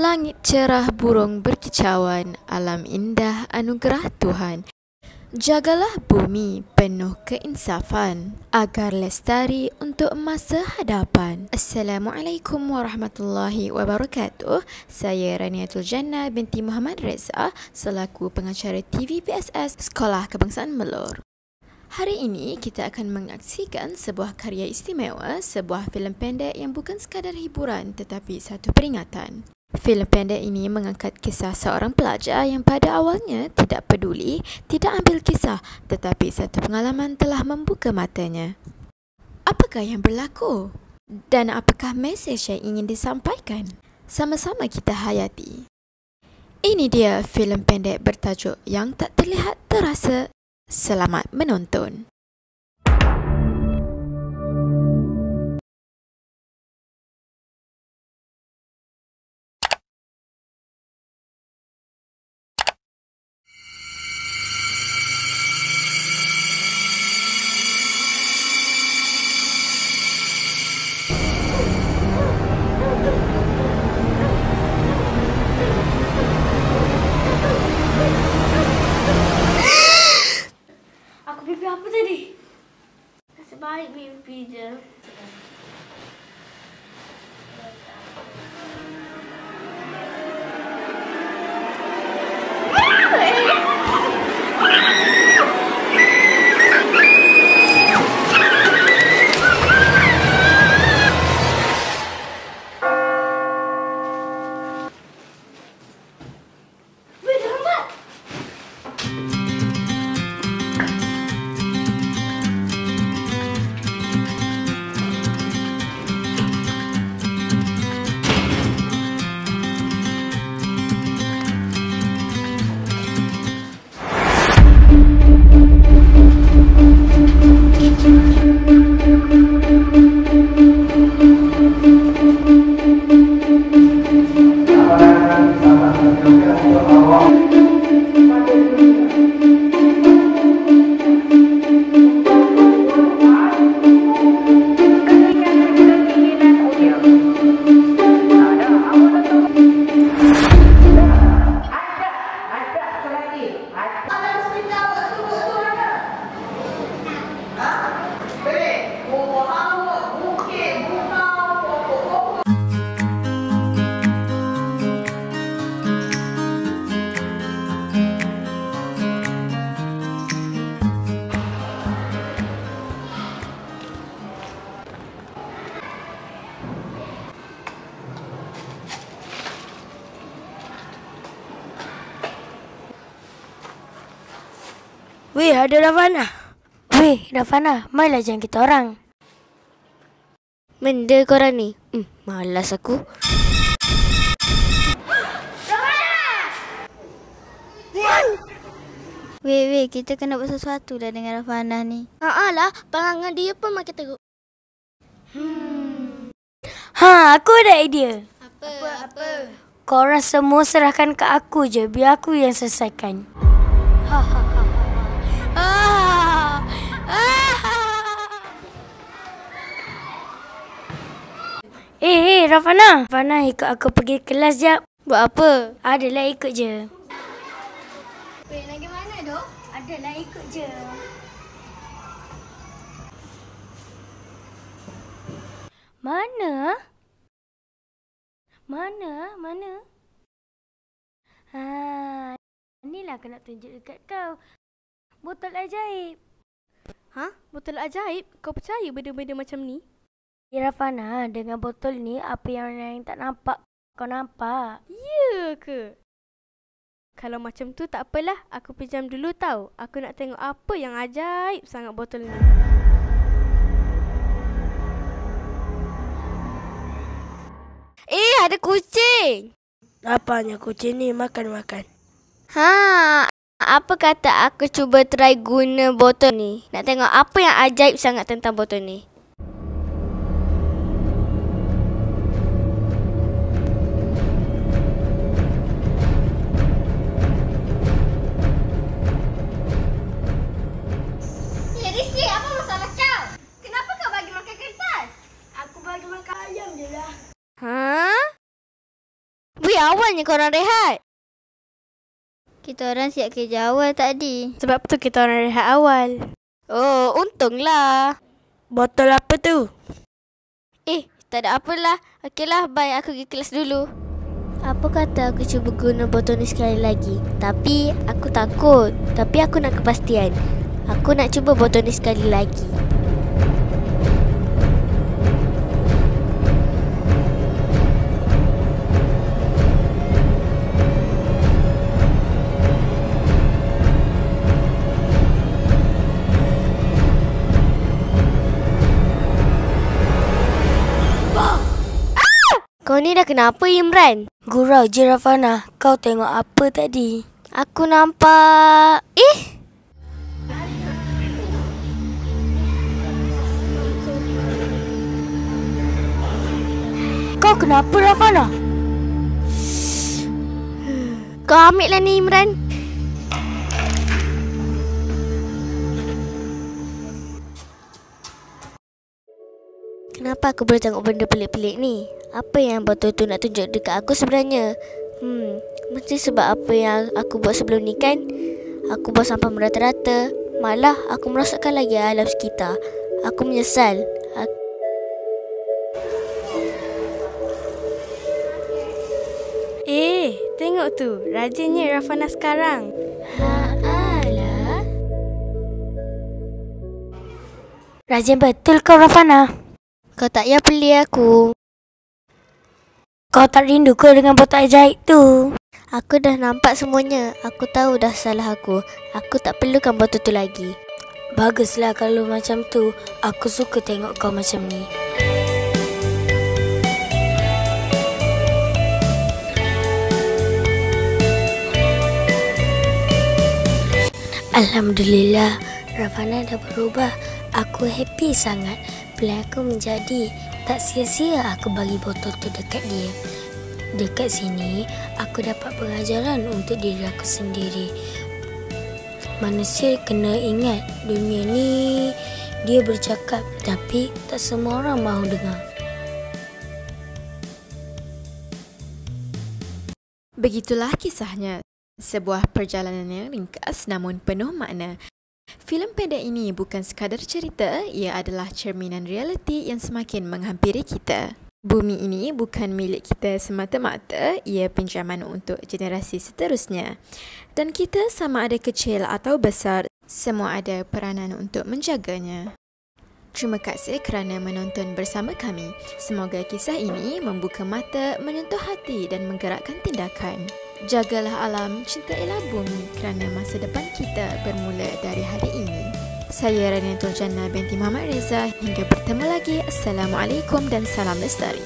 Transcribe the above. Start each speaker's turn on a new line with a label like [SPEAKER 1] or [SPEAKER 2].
[SPEAKER 1] Langit cerah, burung berkicauan, alam indah anugerah Tuhan. Jagalah bumi penuh keinsafan, agar lestari untuk masa hadapan. Assalamualaikum warahmatullahi wabarakatuh. Saya Raniatul Jannah binti Muhammad Reza, selaku pengacara TVPSS Sekolah Kebangsaan Melur. Hari ini kita akan menyaksikan sebuah karya istimewa, sebuah filem pendek yang bukan sekadar hiburan tetapi satu peringatan. Filem pendek ini mengangkat kisah seorang pelajar yang pada awalnya tidak peduli, tidak ambil kisah, tetapi satu pengalaman telah membuka matanya. Apakah yang berlaku? Dan apakah mesej yang ingin disampaikan? Sama-sama kita hayati. Ini dia filem pendek bertajuk Yang Tak Terlihat Terasa. Selamat menonton.
[SPEAKER 2] Aku pipi apa tadi? Nasib baik pipi je.
[SPEAKER 3] Weh, ada Ravana. Weh, Ravana, marilah jangan kita orang. Benda korang ni. Malas aku.
[SPEAKER 2] Weh, kita kena buat sesuatu dah dengan Ravana ni.
[SPEAKER 3] Lah, perangai dia pun makin teruk. Aku ada idea.
[SPEAKER 2] Apa?
[SPEAKER 3] Korang semua serahkan ke aku je, biar aku yang selesaikan. Ravana. Ravana, ikut aku pergi kelas jap.
[SPEAKER 2] Buat apa?
[SPEAKER 3] Adalah ikut je.
[SPEAKER 2] Weh, nak pergi mana tu?
[SPEAKER 3] Adalah ikut je. Mana? Inilah aku nak tunjuk dekat kau. Botol ajaib.
[SPEAKER 4] Botol ajaib? Kau percaya benda-benda macam ni?
[SPEAKER 3] Ya Ravana, dengan botol ni apa yang orang tak nampak, kau nampak.
[SPEAKER 4] Ya ke? Kalau macam tu tak apalah, aku pinjam dulu tau. Aku nak tengok apa yang ajaib sangat botol ni.
[SPEAKER 2] Ada kucing.
[SPEAKER 3] Apanya kucing ni makan-makan?
[SPEAKER 2] Apa kata aku cuba try guna botol ni? Nak tengok apa yang ajaib sangat tentang botol ni. Rizky, apa masalah kau? Kenapa kau bagi makan kertas?
[SPEAKER 3] Aku bagi makan ayam je lah.
[SPEAKER 2] Weh, awalnya korang rehat? Kita orang siap kerja awal tadi.
[SPEAKER 4] Sebab tu kita orang rehat awal.
[SPEAKER 2] Oh, untunglah.
[SPEAKER 4] Botol apa tu?
[SPEAKER 2] Tak ada apalah. Okeylah, bye. Aku pergi kelas dulu. Apa kata aku cuba guna botol ni sekali lagi? Tapi aku takut. Tapi aku nak kepastian. Aku nak cuba botol ni sekali lagi. Kau ni dah kenapa, Imran?
[SPEAKER 3] Gurau je Rafana. Kau tengok apa tadi?
[SPEAKER 2] Aku nampak...
[SPEAKER 3] Kau kenapa Rafana?
[SPEAKER 2] Kau ambil lah ni, Imran. Kenapa aku boleh tengok benda pelik-pelik ni? Apa yang botol tu nak tunjuk dekat aku sebenarnya? Mesti sebab apa yang aku buat sebelum ni kan? Aku buang sampah merata-rata. Malah aku merosakkan lagi alam sekitar. Aku menyesal.
[SPEAKER 4] Tengok tu. Rajinnya Rafana sekarang.
[SPEAKER 2] Alah.
[SPEAKER 3] Rajin betul kau Rafana.
[SPEAKER 2] Kau tak payah beli aku.
[SPEAKER 3] Kau tak rindu ke dengan botol ajaib tu?
[SPEAKER 2] Aku dah nampak semuanya. Aku tahu dah salah aku. Aku tak perlukan botol tu lagi.
[SPEAKER 3] Baguslah kalau macam tu. Aku suka tengok kau macam ni. Alhamdulillah, Rafana dah berubah. Aku happy sangat. Plan aku menjadi. Tak sia-sia aku bagi botol tu dekat dia. Dekat sini, aku dapat pengajaran untuk diri aku sendiri. Manusia kena ingat, dunia ni dia bercakap, tapi tak semua orang mahu dengar.
[SPEAKER 1] Begitulah kisahnya. Sebuah perjalanan yang ringkas namun penuh makna. Filem pendek ini bukan sekadar cerita, ia adalah cerminan realiti yang semakin menghampiri kita. Bumi ini bukan milik kita semata-mata, ia pinjaman untuk generasi seterusnya. Dan kita sama ada kecil atau besar, semua ada peranan untuk menjaganya. Terima kasih kerana menonton bersama kami. Semoga kisah ini membuka mata, menyentuh hati dan menggerakkan tindakan. Jagalah alam, cintailah bumi kerana masa depan kita bermula dari hari ini. Saya Raniatul Jannah binti Muhammad Reza. Hingga bertemu lagi. Assalamualaikum dan salam lestari.